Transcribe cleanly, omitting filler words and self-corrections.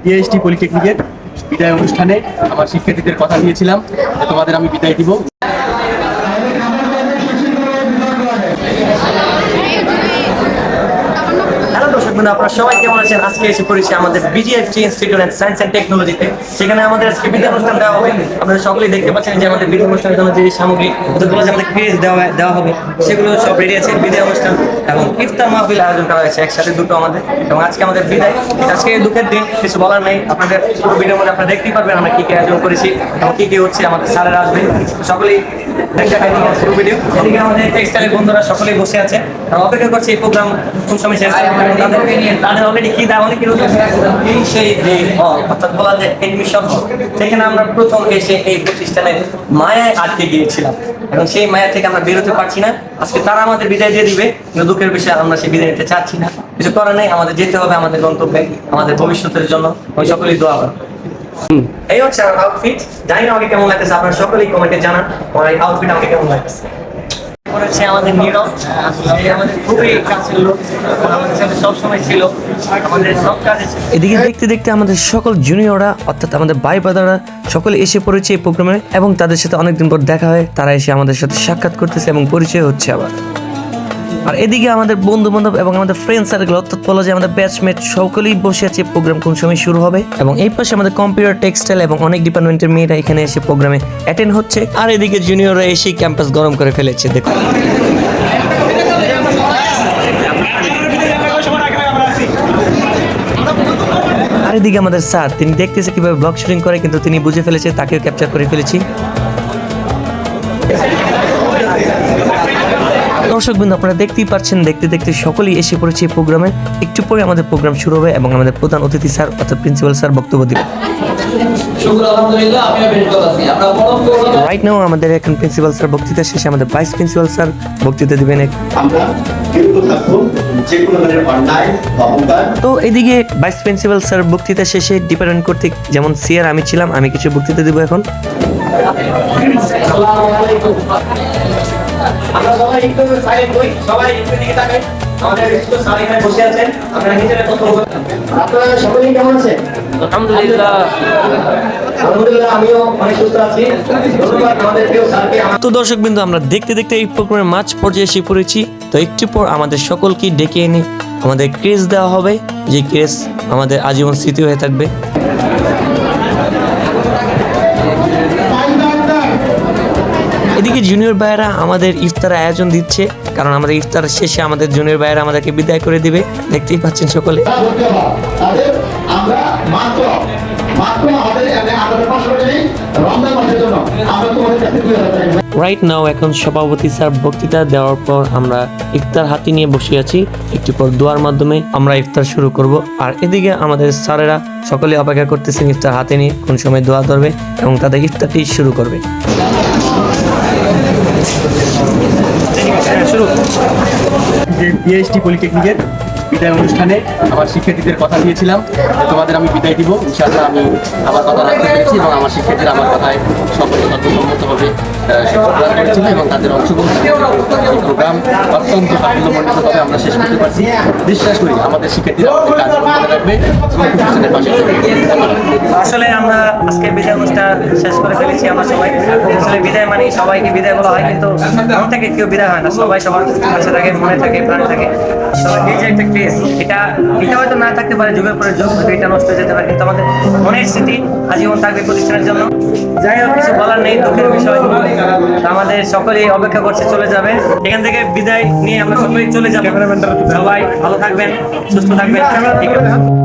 PhD পলিটেকনিকের বিদায় অনুষ্ঠানে আমার শিক্ষার্থীদের কথা দিয়েছিলাম তোমাদের আমি বিদায় দিব। হ্যালো দর্শক বন্ধু, আপনারা সবাই কেমন আছেন? আজকে এসে পড়েছি আমাদের বিজিএফটি ইনস্টিটিউট অ্যান্ড সায়েন্স অ্যান্ড টেকনোলজিতে। সেখানে আমাদের আজকে বিদায় অনুষ্ঠান দেওয়া হবে। আপনারা সকলেই দেখতে পাচ্ছেন যে আমাদের বিদায় অনুষ্ঠানের জন্য যে সামগ্রী যতগুলো আমাদের ক্রেজ দেওয়া হবে সেগুলো সব রেডি আছে। বিদায় অনুষ্ঠান এবং ইফতার মাহফিল আয়োজন করা হয়েছে একসাথে দুটো আমাদের, এবং আজকে আমাদের বিদায়। আজকে দুঃখের দিন, কিছু বলার নেই। আপনাদের পুরো ভিডিওর মধ্যে আপনারা দেখতেই পারবেন আমরা কি কি আয়োজন করেছি এবং কি কি হচ্ছে। আমাদের স্যারেরা আসবেন, সকলেই পুরো ভিডিও। এদিকে আমাদের টেক্সটাইলের বন্ধুরা সকলেই বসে আছে, তারা অপেক্ষা করছে এই প্রোগ্রাম কোন সময় শেষ হবে। তাদের অলরেডি কি দেওয়া অনেক সেই যে অর্থাৎ বলা যায় এডমিশন, সেখানে আমরা প্রথম এসে এই প্রতিষ্ঠানের মায়ায় আটকে গিয়েছিলাম এবং সেই মায়া থেকে আমরা বেরোতে পারছি না। আজকে তারা আমাদের বিদায় দিয়ে দিবে, কিন্তু দুঃখের বিষয়ে আমরা সেই বিদায় নিতে চাচ্ছি না। কিছু করার নেই, আমাদের যেতে হবে আমাদের গন্তব্যে, আমাদের ভবিষ্যতের জন্য। আমি সকলেই দোয়া করব। এই হচ্ছে আমার আউটফিট। জানি না আমাকে কেমন লাগতেছে, আপনারা সকলেই কমেন্টে জানান আমার এই আউটফিট আমাকে কেমন লাগতেছে। করেছে আমাদের নীরব, আমাদের খুবই কাছের লোক, আমাদের সাথে সবসময় ছিল, আমাদের সব কাজে। এদিকে দেখতে দেখতে আমাদের সকল জুনিয়ররা অর্থাৎ আমাদের ভাই ব্রাদাররা সকলে এসে পড়েছে এই প্রোগ্রামে এবং তাদের সাথে অনেকদিন পর দেখা হয়। তারা এসে আমাদের সাথে সাক্ষাৎ করতেছে এবং পরিচয় হচ্ছে আবার। আর এদিকে আমাদের বন্ধু বান্ধব এবং আমাদের ফ্রেন্ড সার্কেল অর্থাৎ বলা যায় আমাদের ব্যাচমেট সকলেই বসে আছে প্রোগ্রাম কোন সময় শুরু হবে। এবং এই পাশে আমাদের কম্পিউটার, টেক্সটাইল এবং অনেক ডিপার্টমেন্টের মেয়েরা এখানে এসে প্রোগ্রামে অ্যাটেন্ড হচ্ছে। আর এদিকে জুনিয়ররা এসে ক্যাম্পাস গরম করে ফেলেছে। দেখুন আর এদিকে আমাদের স্যার, তিনি দেখতেছে কিভাবে ব্লগ শুটিং করে, কিন্তু তিনি বুঝে ফেলেছে, তাকেও ক্যাপচার করে ফেলেছি। দর্শক বিন্দু, আপনারা দেখতেই পাচ্ছেন দেখতে দেখতে সকলেই এসে পড়েছে এই প্রোগ্রামে। একটু পরে আমাদের প্রোগ্রাম শুরু হবে এবং আমাদের প্রধান অতিথি স্যার অর্থাৎ প্রিন্সিপাল স্যার বক্তব্য দিবেন। রাইট নাও আমাদের এখন প্রিন্সিপাল স্যার বক্তৃতা শেষে আমাদের ভাইস প্রিন্সিপাল স্যার বক্তৃতা দিবেন। তো এদিকে ভাইস প্রিন্সিপাল স্যার বক্তৃতা শেষে ডিপার্টমেন্ট কর্তৃক যেমন সিআর আমি ছিলাম, আমি কিছু বক্তৃতা দিব এখন। আমরা সবাই একটু সাইলেন্ট হই, সবাই একটু দিকে তাকাই। আমাদের একটু স্যার এখানে বসে আছেন, আপনারা নিজেরা কথা বলবেন। আপনারা সকলেই কেমন আছেন? আলহামদুলিল্লাহ। আলহামদুলিল্লাহ, আমিও অনেক সুস্থ আছি। ধন্যবাদ আমাদের প্রিয় স্যারকে। তো দর্শক বিন্দু, আমরা দেখতে দেখতে এই প্রোগ্রামের মাঝ পর্যায়ে এসে পড়েছি। তো একটু পর আমাদের সকলকে ডেকে এনে আমাদের ক্রেজ দেওয়া হবে, যে ক্রেজ আমাদের আজীবন স্মৃতি হয়ে থাকবে। এদিকে জুনিয়র ভাইয়েরা আমাদের ইফতার আয়োজন দিচ্ছে, কারণ আমাদের ইফতার শেষে আমাদের জুনিয়র ভাইয়েরা আমাদেরকে বিদায় করে দিবে। দেখতেই পাচ্ছেন সকলে। রাইট নাও এখন সভাপতি স্যার বক্তৃতা দেওয়ার পর আমরা ইফতার হাতে নিয়ে বসে আছি। একটু পর দোয়ার মাধ্যমে আমরা ইফতার শুরু করব। আর এদিকে আমাদের স্যারেরা সকলে অপেক্ষা করতেছেন ইফতার হাতে নিয়ে কোন সময় দোয়া ধরবে এবং তাদের ইফতারটি শুরু করবে। যে পিএইচডি পলিটেকনিকের বিদায় অনুষ্ঠানে আমার শিক্ষার্থীদের কথা দিয়েছিলাম তোমাদের আমি বিদায় দিব। ইনশাআল্লাহ আমি আমার কথা রাখতে পেরেছি এবং আমার শিক্ষার্থীরা আমার কথায় সম্মতভাবে প্রদান করেছিল এবং তাদের অংশগ্রহণ প্রোগ্রাম অত্যন্ত সাফল্যমণ্ডিতভাবে আমরা শেষ করতে পারছি। বিশ্বাস করি আমাদের শিক্ষার্থীরা আমাদের কাজ মনে রাখবে এবং প্রতিষ্ঠানের পাশে। আসলে আমরা আজকে বিদায় অনুষ্ঠান শেষ করে ফেলেছি। আমরা সবাই আসলে বিদায় মানে সবাইকে বিদায় বলা হয়, কিন্তু মন থেকে কেউ বিদায় হয় না। সবাই সবার কাছে থাকে, মনে থাকে, প্রাণে থাকে। এই যে একটা ক্রেজ, এটা হয়তো না থাকতে পারে, যুগের পরে যুগ এটা নষ্ট হয়ে যেতে পারে, কিন্তু আমাদের মনের স্মৃতি আজীবন থাকবে প্রতিষ্ঠানের জন্য। যাই হোক, কিছু বলার নেই, দুঃখের বিষয়। আমাদের সকলেই অপেক্ষা করছে চলে যাবে। এখান থেকে বিদায় নিয়ে আমরা সকলেই চলে যাবো। সবাই ভালো থাকবেন, সুস্থ থাকবেন। ঠিক আছে।